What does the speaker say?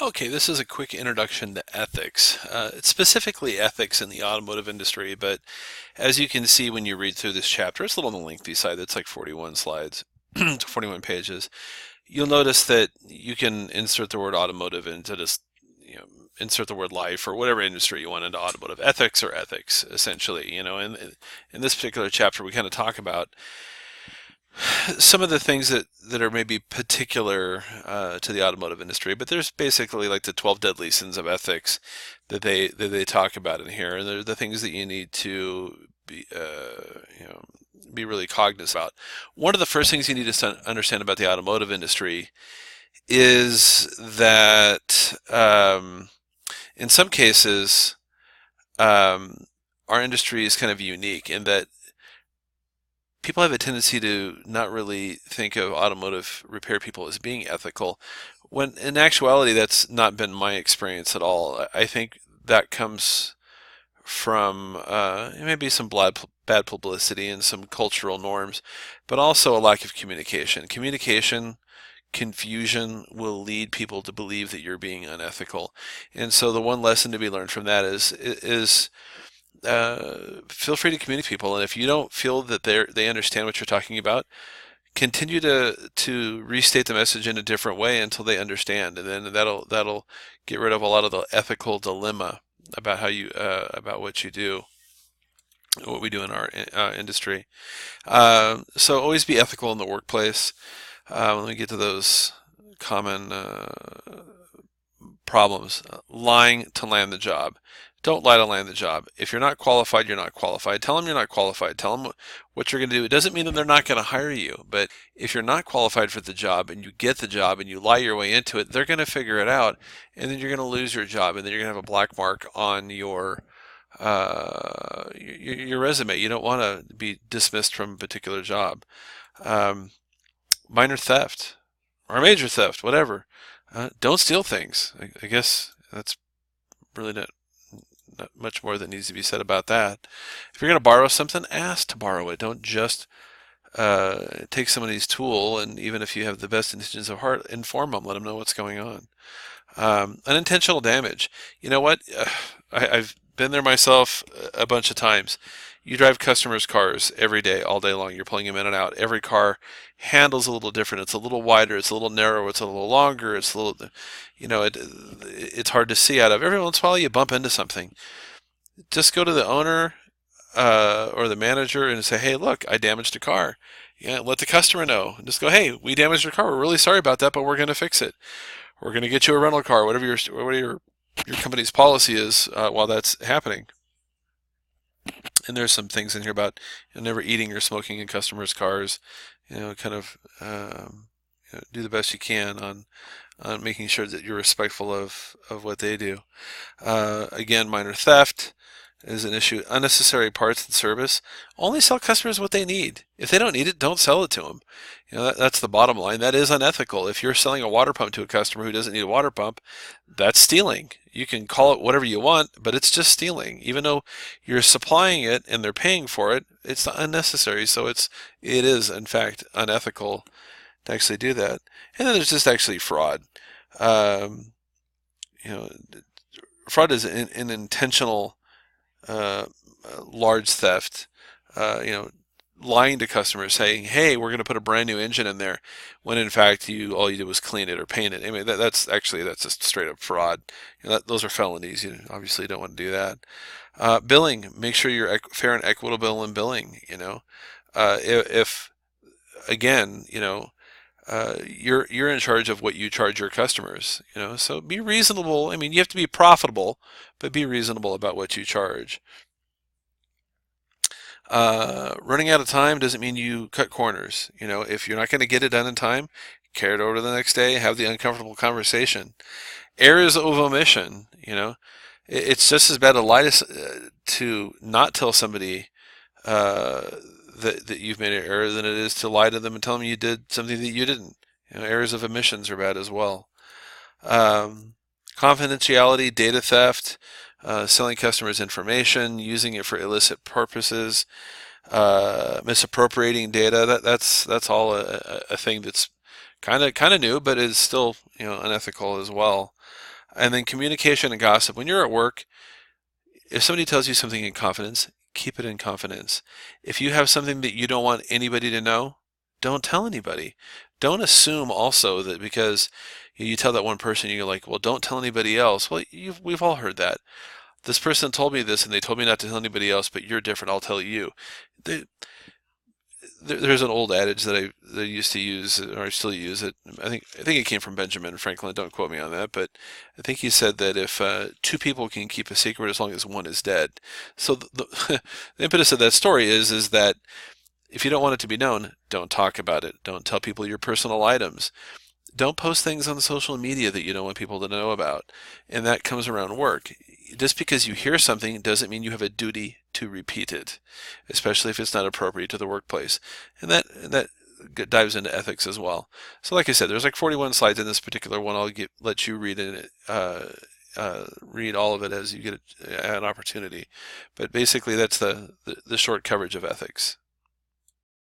Okay, this is a quick introduction to ethics. It's specifically ethics in the automotive industry, but as you can see when you read through this chapter, it's a little on the lengthy side. It's like 41 slides, 41 pages. You'll notice that you can insert the word automotive into this, insert the word life or whatever industry you want into automotive ethics or ethics, essentially. In this particular chapter, we kind of talk about some of the things that are maybe particular to the automotive industry, but there's basically like the 12 deadly sins of ethics that they talk about in here, and they're the things that you need to be really cognizant about. One of the first things you need to understand about the automotive industry is that in some cases our industry is kind of unique in that people have a tendency to not really think of automotive repair people as being ethical, when in actuality that's not been my experience at all. I think that comes from maybe some bad publicity and some cultural norms, but also a lack of communication. Confusion will lead people to believe that you're being unethical, and so the one lesson to be learned from that is feel free to communicate with people, and if you don't feel that they understand what you're talking about, continue to restate the message in a different way until they understand, and then that'll get rid of a lot of the ethical dilemma about how you about what you do, what we do in our industry. So always be ethical in the workplace. Let me get to those common problems. Lying to land the job. Don't lie to land the job. If you're not qualified, you're not qualified. Tell them you're not qualified. Tell them what you're going to do. It doesn't mean that they're not going to hire you, but if you're not qualified for the job and you get the job and you lie your way into it, they're going to figure it out, and then you're going to lose your job, and then you're going to have a black mark on your resume. You don't want to be dismissed from a particular job. Um, Minor theft or major theft, whatever. Don't steal things. I guess that's really not much more that needs to be said about that. If you're going to borrow something, ask to borrow it. Don't just take somebody's tool, and even if you have the best intentions of heart, inform them, let them know what's going on. Unintentional damage. You know what? I've been there myself a bunch of times. You drive customers' cars every day, all day long. You're pulling them in and out. Every car handles a little different. It's a little wider. It's a little narrower. It's a little longer. It's a little, it's hard to see out of. Every once in a while, you bump into something. Just go to the owner or the manager and say, "Hey, look, I damaged a car." Yeah, let the customer know. Just go, "Hey, we damaged your car. We're really sorry about that, but we're going to fix it. We're going to get you a rental car, whatever your company's policy is while that's happening." And there's some things in here about never eating or smoking in customers' cars. Kind of do the best you can on making sure that you're respectful of what they do. Again, minor theft is an issue. Unnecessary parts and service. Only sell customers what they need. If they don't need it, don't sell it to them. That's the bottom line. That is unethical. If you're selling a water pump to a customer who doesn't need a water pump, that's stealing. You can call it whatever you want, but it's just stealing. Even though you're supplying it and they're paying for it, it's unnecessary. So it is in fact unethical to actually do that. And then there's just actually fraud. Um, you know, Fraud is an intentional uh, large theft. Uh, you know, Lying to customers, saying, "Hey, we're going to put a brand new engine in there," when in fact all you did was clean it or paint it. I mean, that's just straight up fraud. Those are felonies. You obviously don't want to do that. Billing, make sure you're fair and equitable in billing. If again, you're in charge of what you charge your customers. So be reasonable. I mean, you have to be profitable, but be reasonable about what you charge. Running out of time doesn't mean you cut corners. If you're not going to get it done in time, carry it over to the next day, have the uncomfortable conversation. Errors of omission, it's just as bad to lie to not tell somebody uh, that you've made an error than it is to lie to them and tell them you did something that you didn't. Errors of omissions are bad as well. Um, Confidentiality, data theft, selling customers information, using it for illicit purposes, misappropriating data. That's all a thing that's Kind of new, but is still, unethical as well. And then communication and gossip. When you're at work, if somebody tells you something in confidence, keep it in confidence. If you have something that you don't want anybody to know, don't tell anybody. Don't assume also that because you tell that one person, you're like, well, don't tell anybody else. Well, we've all heard that. This person told me this and they told me not to tell anybody else, but you're different. I'll tell you. They, there's an old adage that I used to use, or I still use it. I think it came from Benjamin Franklin. Don't quote me on that, but I think he said that if two people can keep a secret as long as one is dead. So the impetus of that story is that if you don't want it to be known, don't talk about it. Don't tell people your personal items. Don't post things on social media that you don't want people to know about. And that comes around work. Just because you hear something doesn't mean you have a duty to repeat it, especially if it's not appropriate to the workplace. And that dives into ethics as well. So like I said, there's like 41 slides in this particular one. Let you read it, read all of it as you get an opportunity. But basically, that's the short coverage of ethics.